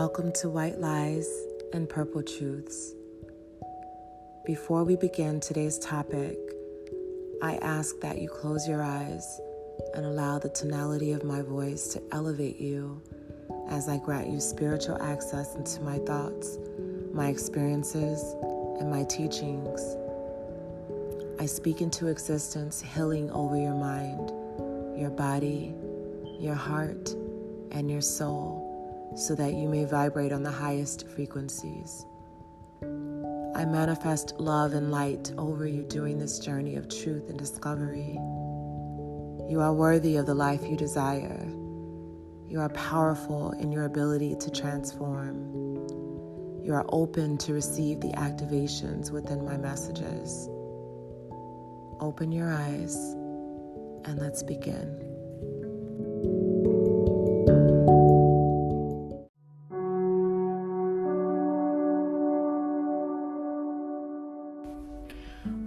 Welcome to White Lies and Purple Truths. Before we begin today's topic, I ask that you close your eyes and allow the tonality of my voice to elevate you as I grant you spiritual access into my thoughts, my experiences, and my teachings. I speak into existence healing over your mind, your body, your heart, and your soul, so that you may vibrate on the highest frequencies. I manifest love and light over you during this journey of truth and discovery. You are worthy of the life you desire. You are powerful in your ability to transform. You are open to receive the activations within my messages. Open your eyes and let's begin.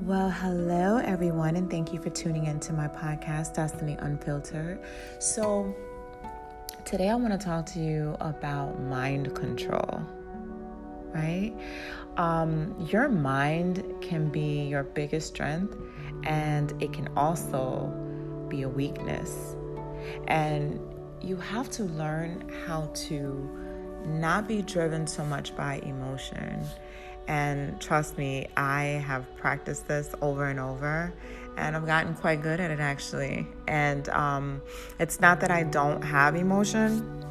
Well, hello everyone, and thank you for tuning into my podcast, Destini, Unfiltered. So today I want to talk to you about mind control, right? Your mind can be your biggest strength, and it can also be a weakness. And you have to learn how to not be driven so much by emotion. And trust me, I have practiced this over and over, and I've gotten quite good at it actually. And it's not that I don't have emotion,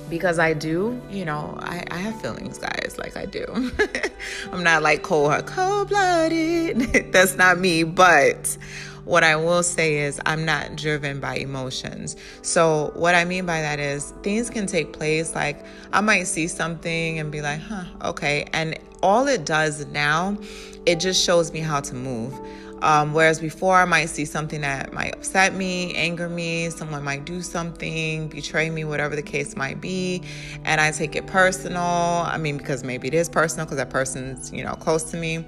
because I do, I have feelings, guys, like I do. I'm not like cold-blooded. That's not me, but what I will say is I'm not driven by emotions. So what I mean by that is things can take place. Like I might see something and be like, okay. And all it does now, it just shows me how to move. Whereas before I might see something that might upset me, anger me, someone might do something, betray me, whatever the case might be. And I take it personal. Because maybe it is personal because that person's, close to me.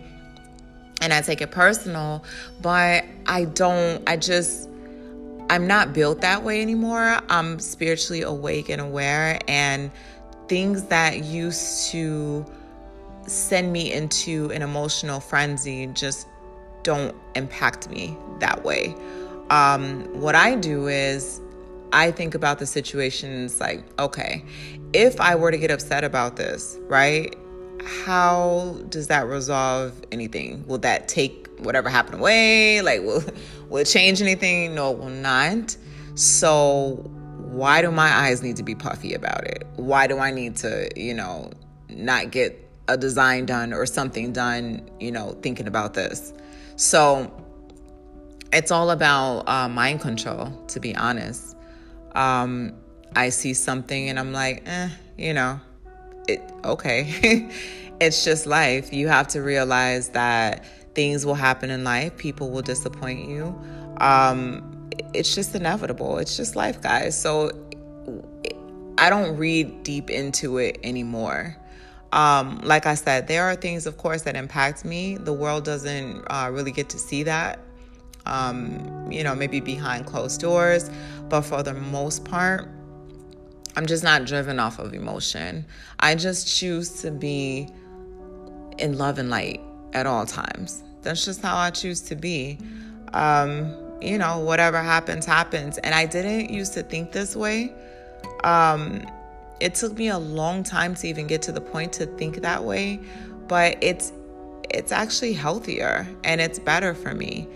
And I take it personal, but I'm not built that way anymore. I'm spiritually awake and aware, and things that used to send me into an emotional frenzy just don't impact me that way. What I do is I think about the situations like, okay, if I were to get upset about this, right? How does that resolve anything? Will that take whatever happened away? Like, will it change anything? No, it will not. So why do my eyes need to be puffy about it? Why do I need to, not get a design done or something done, thinking about this? So it's all about mind control, to be honest. I see something and I'm like, okay. It's just life. You have to realize that things will happen in life. People will disappoint you. It's just inevitable. It's just life, guys. So I don't read deep into it anymore. Like I said, there are things, of course, that impact me. The world doesn't really get to see that, maybe behind closed doors. But for the most part, I'm just not driven off of emotion. I just choose to be in love and light at all times. That's just how I choose to be. Whatever happens, happens. And I didn't used to think this way. It took me a long time to even get to the point to think that way, but it's actually healthier and it's better for me.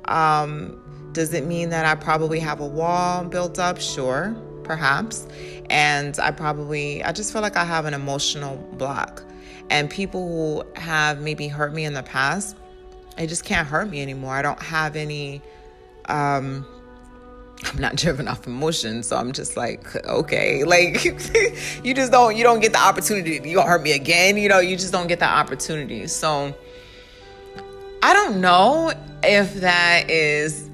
Does it mean that I probably have a wall built up? Sure, perhaps. And I just feel like I have an emotional block. And people who have maybe hurt me in the past, they just can't hurt me anymore. I don't have any, I'm not driven off emotion. So I'm just like, okay, like you don't get the opportunity. You gonna hurt me again. You just don't get that opportunity. So I don't know if that is,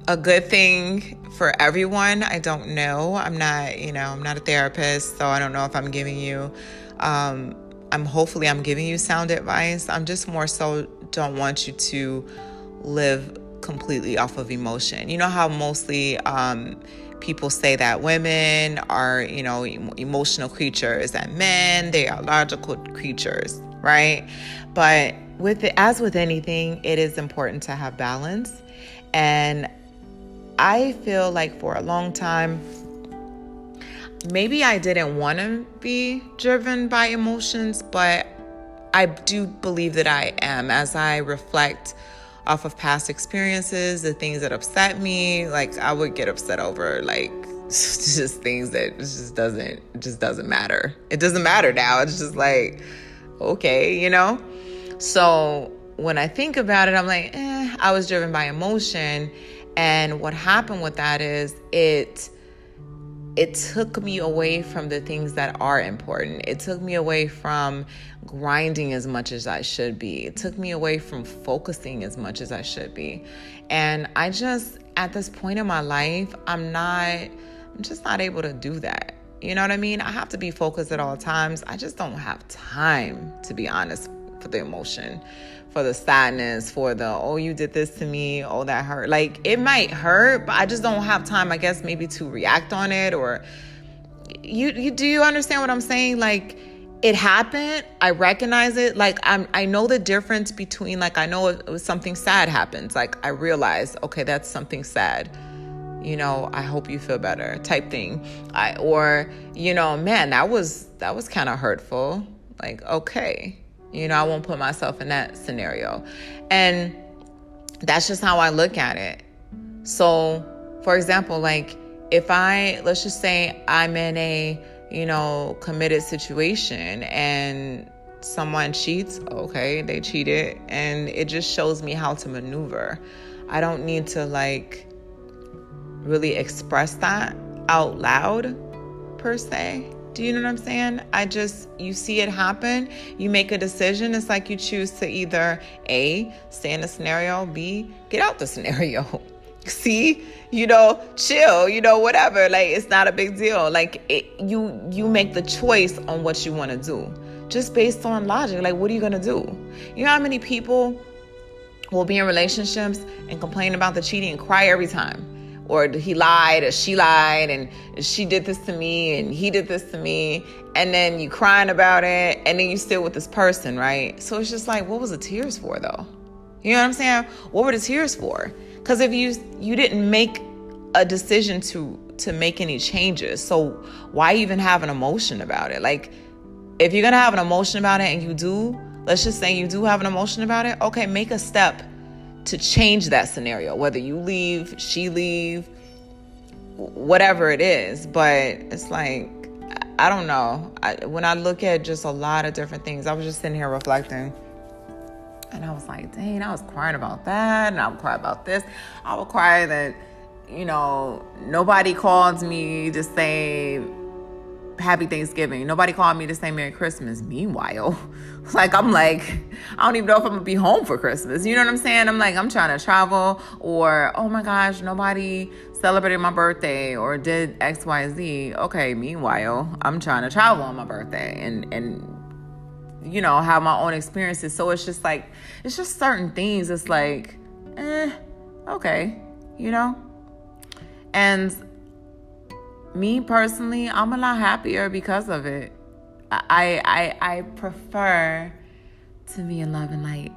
a good thing for everyone. I don't know. I'm not a therapist, so I don't know if I'm giving you, hopefully I'm giving you sound advice. I'm just more so don't want you to live completely off of emotion. You know how mostly people say that women are, emotional creatures, and men, they are logical creatures, right? But as with anything, it is important to have balance. And I feel like for a long time, maybe I didn't want to be driven by emotions, but I do believe that I am, as I reflect off of past experiences, the things that upset me. Like, I would get upset over like just things that just doesn't matter. It doesn't matter now. It's just like, okay, So when I think about it, I'm like, I was driven by emotion. And what happened with that is it took me away from the things that are important. It took me away from grinding as much as I should be. It took me away from focusing as much as I should be. And I just, at this point in my life, I'm just not able to do that. You know what I mean? I have to be focused at all times. I just don't have time, to be honest, for the emotion, for the sadness, for the, oh, you did this to me, oh, that hurt. Like, it might hurt, but I just don't have time, I guess, maybe to react on it. Or do you understand what I'm saying? Like, it happened, I recognize it. Like, I know the difference between, like, I know it was something sad happens. Like, I realize, okay, that's something sad. I hope you feel better type thing. Man, that was kind of hurtful. Like, okay. I won't put myself in that scenario. And that's just how I look at it. So, for example, like, let's just say I'm in a, committed situation and someone cheats, okay, they cheated, and it just shows me how to maneuver. I don't need to, like, really express that out loud, per se. Do you know what I'm saying? You see it happen, you make a decision. It's like you choose to either A, stay in the scenario, B, get out the scenario. C, chill, whatever. Like, it's not a big deal. Like, you make the choice on what you want to do, just based on logic. Like, what are you going to do? You know how many people will be in relationships and complain about the cheating and cry every time? Or he lied, or she lied, and she did this to me, and he did this to me, and then you crying about it, and then you still with this person, right? So it's just like, what was the tears for, though? You know what I'm saying? What were the tears for? Because if you didn't make a decision to make any changes, so why even have an emotion about it? Like, if you're gonna have an emotion about it, and let's just say you do have an emotion about it, okay, make a step to change that scenario, whether you leave, she leave, whatever it is. But it's like, I don't know. When I look at just a lot of different things, I was just sitting here reflecting, and I was like, dang, I was crying about that, and I would cry about this. I would cry that, nobody called me to say Happy Thanksgiving. Nobody called me to say Merry Christmas. Meanwhile, I don't even know if I'm gonna be home for Christmas. You know what I'm saying? I'm like, I'm trying to travel, or, oh my gosh, nobody celebrated my birthday or did X, Y, Z. Okay, meanwhile, I'm trying to travel on my birthday and have my own experiences. So it's just like, it's just certain things. It's like, okay, and me personally, I'm a lot happier because of it. I prefer to be in love and light.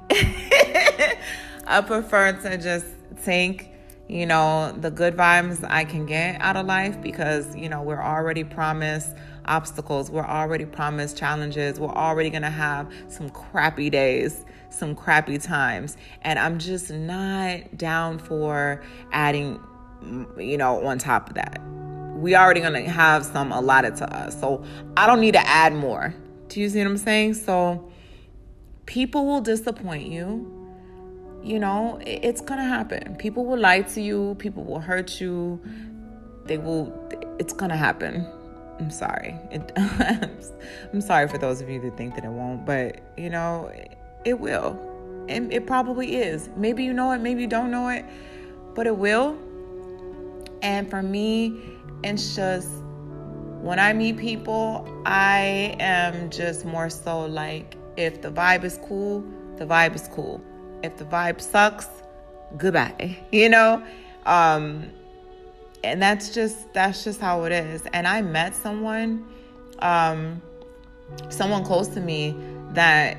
I prefer to just take, the good vibes I can get out of life, because, we're already promised obstacles. We're already promised challenges. We're already going to have some crappy days, some crappy times. And I'm just not down for adding, on top of that. We already going to have some allotted to us. So I don't need to add more. Do you see what I'm saying? So people will disappoint you. It's going to happen. People will lie to you. People will hurt you. It's going to happen. I'm sorry. I'm sorry for those of you that think that it won't, but it will. And it probably is. Maybe you know it, maybe you don't know it, but it will. And for me, it's just, when I meet people, I am just more so like, if the vibe is cool, the vibe is cool. If the vibe sucks, goodbye, you know? And that's just how it is. And I met someone close to me that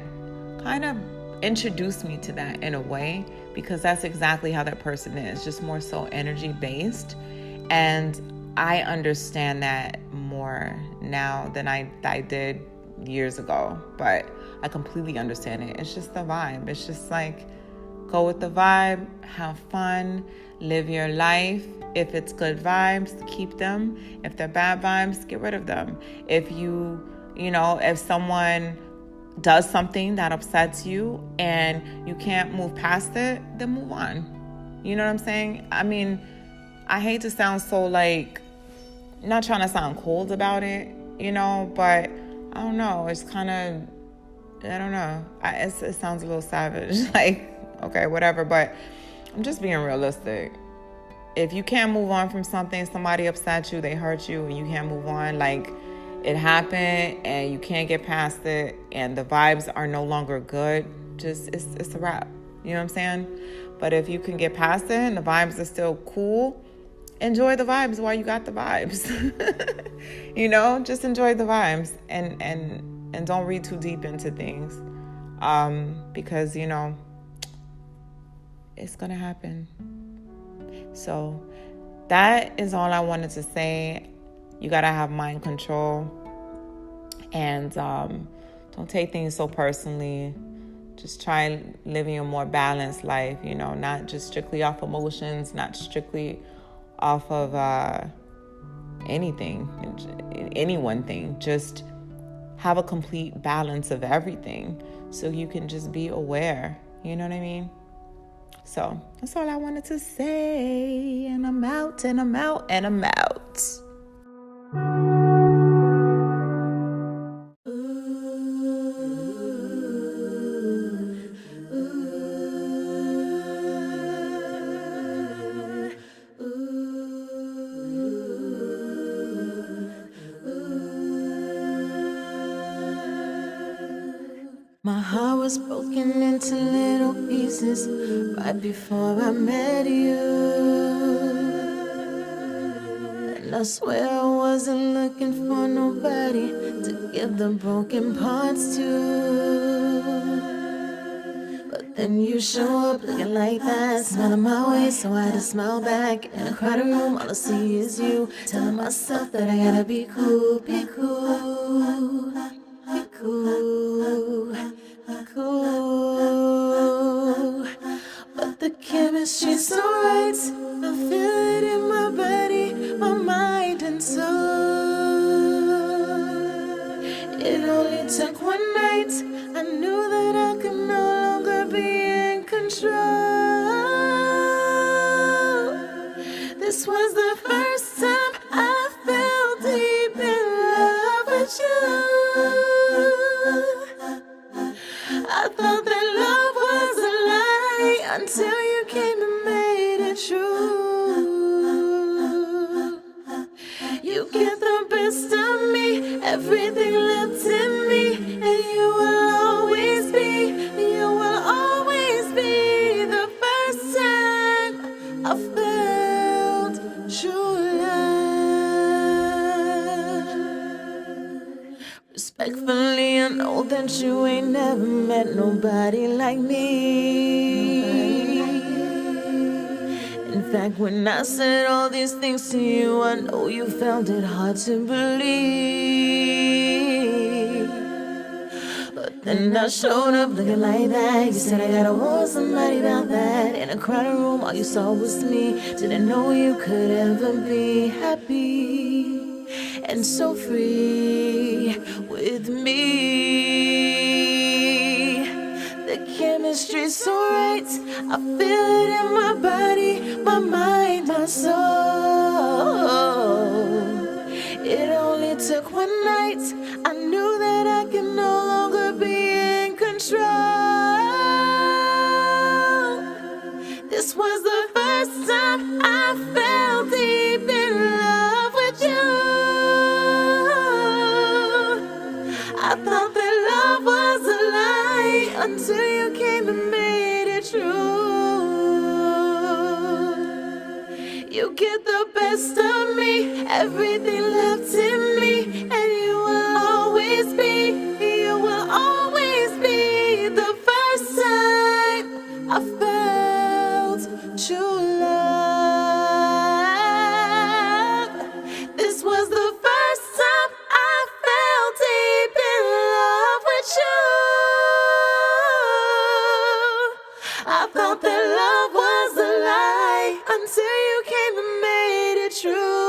kind of introduced me to that in a way, because that's exactly how that person is, just more so energy based. And I understand that more now than I did years ago, but I completely understand it. It's just the vibe. It's just like, go with the vibe, have fun, live your life. If it's good vibes, keep them. If they're bad vibes, get rid of them. If if someone does something that upsets you and you can't move past it, then move on. You know what I'm saying? I mean, I hate to sound so not trying to sound cold about it, but I don't know. It's kind of, I don't know. It sounds a little savage, okay, whatever. But I'm just being realistic. If you can't move on from something, somebody upset you, they hurt you, and you can't move on, it happened and you can't get past it and the vibes are no longer good, it's a wrap. You know what I'm saying? But if you can get past it and the vibes are still cool, enjoy the vibes while you got the vibes. Just enjoy the vibes and don't read too deep into things. Because, it's going to happen. So that is all I wanted to say. You got to have mind control and don't take things so personally. Just try living a more balanced life, not just strictly off emotions, not strictly off of any one thing. Just have a complete balance of everything so you can just be aware. You know what I mean? So that's all I wanted to say. And I'm out, and I'm out, and I'm out. My heart was broken into little pieces right before I met you. And I swear I wasn't looking for nobody to give the broken parts to. But then you show up looking like that, smiling my way, so I had to smile back. In a crowded room, all I see is you, telling myself that I gotta be cool, be cool, be cool, be cool. But the chemistry's so right, I feel it in my body, my mind and soul. It only took one night, I knew that I could no longer be in control. This was the first time I felt deep in love with you. I thought that love was a lie until you came and made it true. You get the best of me, everything left in me, and you will always be the first time I felt true love. Respectfully, I know that you ain't never met nobody like me. In fact, when I said all these things to you, I know you found it hard to believe. But then I showed up looking like that. You said I gotta warn somebody about that. In a crowded room, all you saw was me. Didn't know you could ever be happy and so free with me. The chemistry's so right, I feel it in my body, my mind, my soul. It only took one night, I knew that I could no longer be in control. This was the first time I felt deep in love with you. I thought that love was a lie until you came and made it true. You get the best of me, everything left in me, and you will always be the first time I felt true love. This was the first time I felt deep in love with you. I thought that love was a lie until you came and made it true.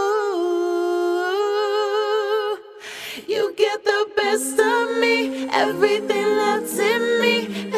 You get the best of me, everything left in me,